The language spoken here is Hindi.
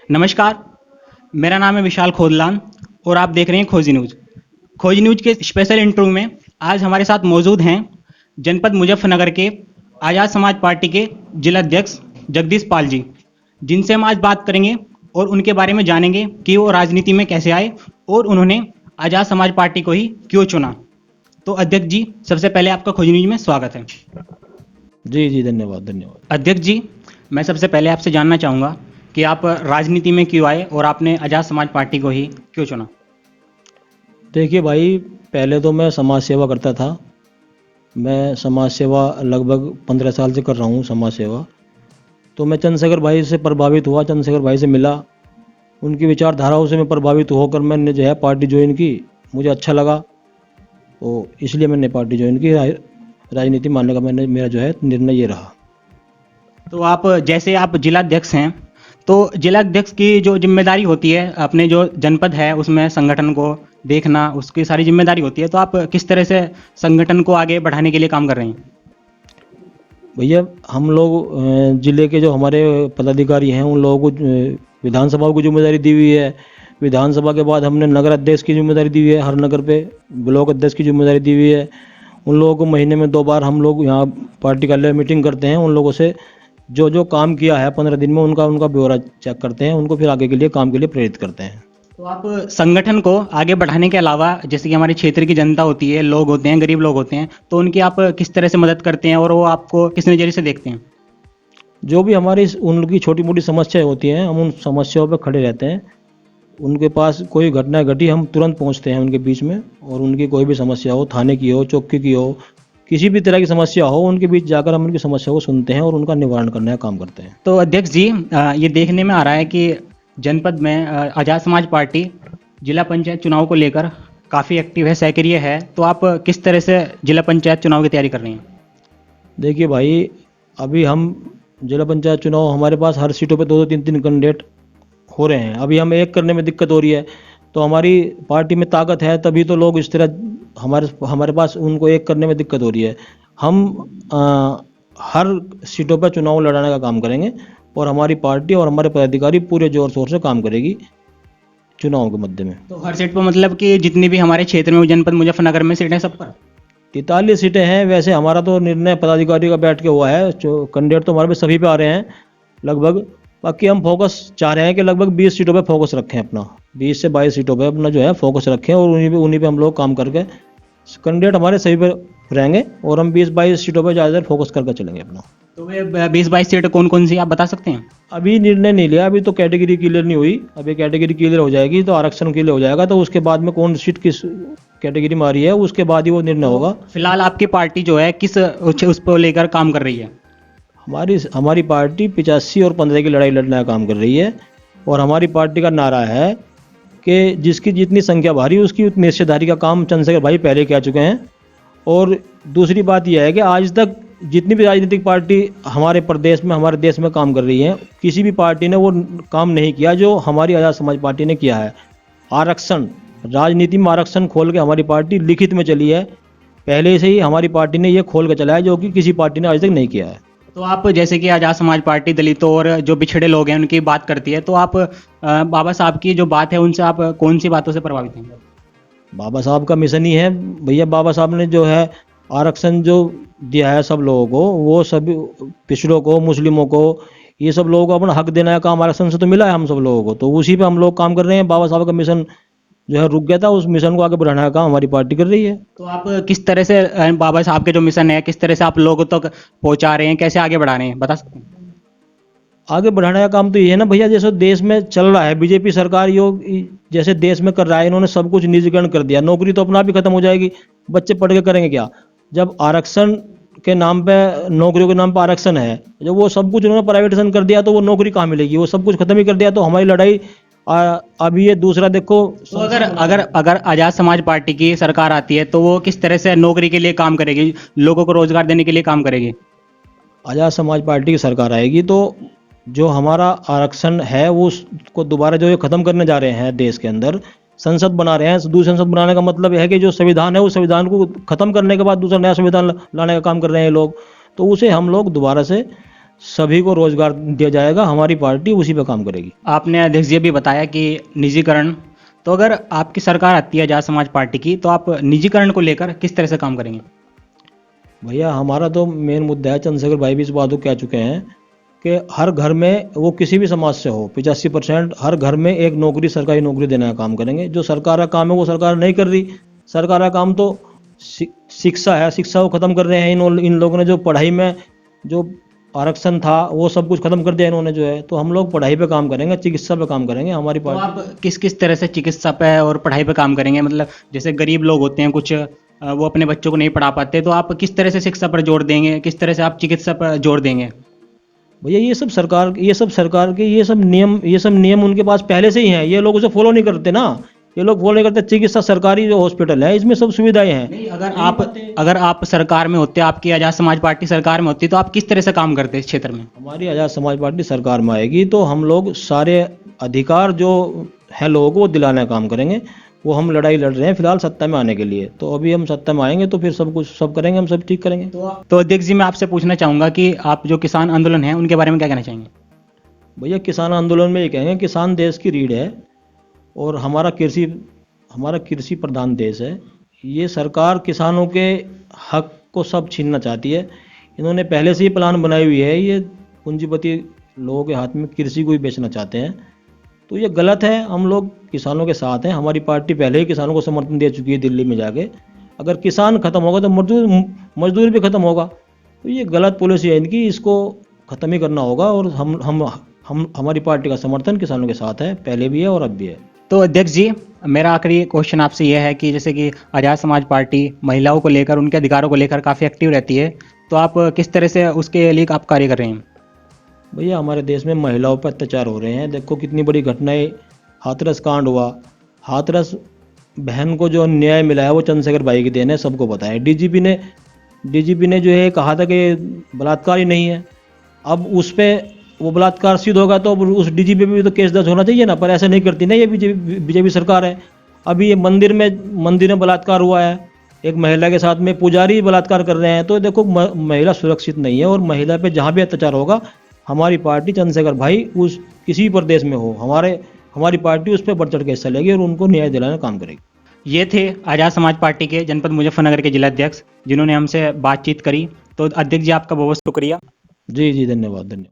नमस्कार, मेरा नाम है विशाल खोदलान और आप देख रहे हैं खोजी न्यूज़। खोजी न्यूज़ के स्पेशल इंटरव्यू में आज हमारे साथ मौजूद हैं जनपद मुजफ्फरनगर के आज़ाद समाज पार्टी के जिला अध्यक्ष जगदीश पाल जी, जिनसे हम आज बात करेंगे और उनके बारे में जानेंगे कि वो राजनीति में कैसे आए और उन्होंने आज़ाद समाज पार्टी को ही क्यों चुना। तो अध्यक्ष जी, सबसे पहले आपका खोजी न्यूज़ में स्वागत है। जी जी, धन्यवाद धन्यवाद। अध्यक्ष जी, मैं सबसे पहले आपसे जानना चाहूँगा कि आप राजनीति में क्यों आए और आपने आज़ाद समाज पार्टी को ही क्यों चुना? देखिए भाई, पहले तो मैं समाज सेवा करता था। मैं समाज सेवा लगभग 15 साल से कर रहा हूँ समाज सेवा। तो मैं चंद्रशेखर भाई से प्रभावित हुआ, चंद्रशेखर भाई से मिला, उनकी विचारधाराओं से मैं प्रभावित होकर मैंने जो है पार्टी ज्वाइन की। मुझे अच्छा लगा, तो इसलिए मैंने पार्टी ज्वाइन की। राजनीति मानने का मेरा जो है निर्णय ये रहा। तो आप जैसे आप जिलाध्यक्ष हैं, तो जिलाध्यक्ष की जो जिम्मेदारी होती है, अपने जो जनपद है उसमें संगठन को देखना, उसकी सारी जिम्मेदारी होती है, तो आप किस तरह से संगठन को आगे बढ़ाने के लिए काम कर रहे हैं? भैया, हम लोग जिले के जो हमारे पदाधिकारी हैं उन लोगों को विधानसभा की जिम्मेदारी दी हुई है। विधानसभा के बाद हमने नगर अध्यक्ष की जिम्मेदारी दी हुई है, हर नगर पे ब्लॉक अध्यक्ष की जिम्मेदारी दी हुई है। उन लोगों को महीने में 2 बार हम लोग यहाँ पार्टी कार्यालय मीटिंग करते हैं। उन लोगों से जो जो काम किया है 15 दिन में उनका ब्यौरा चेक करते हैं, उनको फिर आगे के लिए काम के लिए प्रेरित करते हैं। तो आप संगठन को आगे बढ़ाने के अलावा, जैसे कि हमारे क्षेत्र की जनता होती है, लोग होते हैं, गरीब लोग होते हैं, तो उनकी आप किस तरह से मदद करते हैं और वो आपको किस नज़रिए से देखते हैं? जो भी हमारी उनकी छोटी मोटी समस्याएं होती हैं, हम उन समस्याओं पर खड़े रहते हैं। उनके पास कोई घटना घटी, हम तुरंत पहुंचते हैं उनके बीच में, और उनकी कोई भी समस्या हो, थाने की हो, चौकी की हो, किसी भी तरह की समस्या हो, उनके बीच जाकर हम उनकी समस्या को सुनते हैं और उनका निवारण करने का काम करते हैं। तो अध्यक्ष जी, ये देखने में आ रहा है कि जनपद में आज़ाद समाज पार्टी जिला पंचायत चुनाव को लेकर काफ़ी एक्टिव है, सक्रिय है, तो आप किस तरह से जिला पंचायत चुनाव की तैयारी कर रही हैं? देखिए भाई, अभी हम जिला पंचायत चुनाव, हमारे पास हर सीटों पे 2-2 3-3 कैंडिडेट हो रहे हैं। अभी हमें एक करने में दिक्कत हो रही है, तो हमारी पार्टी में ताकत है तभी तो लोग इस तरह हमारे पास उनको एक करने में दिक्कत हो रही है। हम हर सीटों पर चुनाव लड़ाने का काम करेंगे और हमारी पार्टी और हमारे पदाधिकारी पूरे जोर शोर से काम करेगी चुनाव के मध्य में। तो हर सीट पर मतलब कि जितनी भी हमारे क्षेत्र में जनपद मुजफ्फरनगर में सीटें सब पर? 43 सीटें हैं। वैसे हमारा तो निर्णय पदाधिकारी का बैठ के हुआ है, जो कैंडिडेट तो हमारे पे सभी पे आ रहे हैं लगभग। बाकी हम फोकस चाह रहे हैं कि लगभग 20 सीटों पे फोकस रखें अपना, 20 से 22 सीटों पे अपना जो है फोकस रखें, और उन्हीं पे हम लोग काम करके कैंडिडेट हमारे सभी पे रहेंगे और हम 20-22 सीटों पे ज़्यादातर फोकस करके चलेंगे अपना। तो वे 20-22 सीटें कौन कौन सी आप बता सकते हैं? अभी निर्णय नहीं लिया, अभी तो कैटेगरी क्लियर नहीं हुई। अभी कैटेगरी क्लियर हो जाएगी तो आरक्षण क्लियर हो जाएगा, तो उसके बाद में कौन सीट किस कैटेगरी में आ रही है उसके बाद ही वो निर्णय होगा। फिलहाल आपकी पार्टी जो है किस उस पर लेकर काम कर रही है? हमारी पार्टी 85 और 15 की लड़ाई लड़ने का काम कर रही है, और हमारी पार्टी का नारा है कि जिसकी जितनी संख्या भारी उसकी उतनी हिस्सेदारी का काम चंद्रशेखर भाई पहले कह चुके हैं। और दूसरी बात यह है कि आज तक जितनी भी राजनीतिक पार्टी हमारे प्रदेश में, हमारे देश में काम कर रही है, किसी भी पार्टी ने वो काम नहीं किया जो हमारी आज़ाद समाज पार्टी ने किया है। आरक्षण, राजनीति में आरक्षण खोल के हमारी पार्टी लिखित में चली है, पहले से ही हमारी पार्टी ने ये खोल के चला है, जो कि किसी पार्टी ने आज तक नहीं किया है। तो आप जैसे कि आज़ाद समाज पार्टी दलितों और जो पिछड़े लोग हैं उनकी बात करती है, तो आप बाबा साहब की जो बात है उनसे आप कौन सी बातों से प्रभावित हैं? बाबा साहब का मिशन ही है भैया। बाबा साहब ने जो है आरक्षण जो दिया है सब लोगों को, वो सभी पिछड़ों को, मुस्लिमों को, ये सब लोगों को अपना हक देने का काम आरक्षण से तो मिला है हम सब लोगों को, तो उसी पे हम लोग काम कर रहे हैं। बाबा साहब का मिशन जो है रुक गया था, उस मिशन को आगे बढ़ाने का काम हमारी पार्टी कर रही है। तो आप किस तरह से बाबा साहब के जो मिशन है किस तरह से आप लोगों तक पहुंचा रहे हैं, कैसे आगे बढ़ा रहे हैं, बता सकते हैं? आगे बढ़ाने का काम तो ये है ना भैया, जैसे देश में चल रहा है, बीजेपी सरकार जैसे देश में कर रहा है, इन्होंने सब कुछ निजीकरण कर दिया। नौकरी तो अपना भी खत्म हो जाएगी, बच्चे पढ़ के करेंगे क्या? जब आरक्षण के नाम पे, नौकरियों के नाम पे आरक्षण है, जब वो सब कुछ उन्होंने प्राइवेटाइजेशन कर दिया तो वो नौकरी कहाँ मिलेगी? वो सब कुछ खत्म ही कर दिया। तो हमारी लड़ाई अभी ये दूसरा देखो। तो अगर आज़ाद समाज पार्टी की सरकार आती है तो वो किस तरह से नौकरी के लिए काम करेगी, लोगों को रोजगार देने के लिए काम करेगी? आज़ाद समाज पार्टी की सरकार आएगी तो जो हमारा आरक्षण है वो उसको दोबारा जो ये खत्म करने जा रहे हैं, देश के अंदर संसद बना रहे हैं। दूसरी संसद बनाने का मतलब यह है कि जो संविधान है उस संविधान को खत्म करने के बाद दूसरा नया संविधान लाने का काम कर रहे हैं लोग, तो उसे हम लोग दोबारा से सभी को रोजगार दिया जाएगा। हमारी पार्टी उसी पे काम करेगी। आपने अध्यक्ष जी अभी बताया कि निजीकरण, तो अगर आपकी सरकार आती है आजाद समाज पार्टी की, तो आप निजीकरण को लेकर किस तरह से काम करेंगे? भैया हमारा तो मेन मुद्दा है, चंद्रशेखर भाई भी इस बात को कह चुके हैं कि हर घर में, वो किसी भी समाज से हो, 85% हर घर में एक नौकरी, सरकारी नौकरी देने का काम करेंगे। जो सरकार का काम है वो सरकार नहीं कर रही। सरकार का काम तो शिक्षा है, शिक्षा को ख़त्म कर रहे हैं इन लोगों ने। जो पढ़ाई में जो आरक्षण था वो सब कुछ खत्म कर दिया इन्होंने जो है। तो हम लोग पढ़ाई पे काम करेंगे, चिकित्सा पे काम करेंगे। हमारी तो पार्टी आप किस किस तरह से चिकित्सा पे और पढ़ाई पे काम करेंगे? मतलब जैसे गरीब लोग होते हैं कुछ, वो अपने बच्चों को नहीं पढ़ा पाते, तो आप किस तरह से शिक्षा पर जोर देंगे, किस तरह से आप चिकित्सा पर जोर देंगे? भैया ये सब सरकार के ये सब नियम उनके पास पहले से ही हैं। ये लोग उसे फॉलो नहीं करते ना। ये लोग फॉलो नहीं करते। चिकित्सा सरकारी जो हॉस्पिटल है इसमें सब सुविधाएं हैं। नहीं, अगर आप सरकार में होते, आपकी आजाद समाज पार्टी सरकार में होती, तो आप किस तरह से काम करते इस क्षेत्र में? हमारी आज़ाद समाज पार्टी सरकार में आएगी तो हम लोग सारे अधिकार जो है लोगों को वो दिलाने का काम करेंगे। वो हम लड़ाई लड़ रहे हैं फिलहाल सत्ता में आने के लिए। तो अभी हम सत्ता में आएंगे तो फिर सब कुछ सब करेंगे, हम सब ठीक करेंगे। तो अध्यक्ष जी मैं आपसे पूछना चाहूँगा कि आप जो किसान आंदोलन है उनके बारे में क्या कहना चाहेंगे? भैया किसान आंदोलन में ये कहेंगे, किसान देश की रीढ़ है और हमारा कृषि प्रधान देश है। ये सरकार किसानों के हक को सब छीनना चाहती है। इन्होंने पहले से ही प्लान बनाई हुई है। ये पूंजीपति लोगों के हाथ में कृषि को ही बेचना चाहते हैं। तो ये गलत है। हम लोग किसानों के साथ हैं। हमारी पार्टी पहले ही किसानों को समर्थन दे चुकी है दिल्ली में जाके। अगर किसान खत्म होगा तो मजदूर भी खत्म होगा। तो ये गलत पॉलिसी है इनकी, इसको ख़त्म ही करना होगा। और हम हमारी पार्टी का समर्थन किसानों के साथ है, पहले भी है और अब भी है। तो अध्यक्ष जी मेरा आखिरी क्वेश्चन आपसे यह है कि जैसे कि आज़ाद समाज पार्टी महिलाओं को लेकर, उनके अधिकारों को लेकर काफ़ी एक्टिव रहती है, तो आप किस तरह से उसके लिए आप कार्य कर रहे हैं? भैया हमारे देश में महिलाओं पर अत्याचार हो रहे हैं। देखो कितनी बड़ी घटनाएं, हाथरस कांड हुआ। हाथरस बहन को जो न्याय मिला है वो चंद्रशेखर भाई की देन है, सबको पता है। डीजीपी ने जो है कहा था कि बलात्कार ही नहीं है। अब उस पर वो बलात्कार सिद्ध होगा तो उस डीजीपी पे भी तो केस दर्ज होना चाहिए ना, पर ऐसा नहीं करती ना ये बीजेपी सरकार है। अभी ये मंदिर में बलात्कार हुआ है, एक महिला के साथ में पुजारी बलात्कार कर रहे हैं। तो देखो महिला सुरक्षित नहीं है। और महिला पे जहाँ भी अत्याचार होगा, हमारी पार्टी चंद्रशेखर भाई उस किसी भी प्रदेश में हो, हमारी पार्टी उस पर बढ़ चढ़ के हिस्सा लेगी और उनको न्याय दिलाने का काम करेगी। ये थे आज़ाद समाज पार्टी के जनपद मुजफ्फरनगर के जिलाध्यक्ष जिन्होंने हमसे बातचीत करी। तो अध्यक्ष जी आपका बहुत बहुत शुक्रिया। जी धन्यवाद।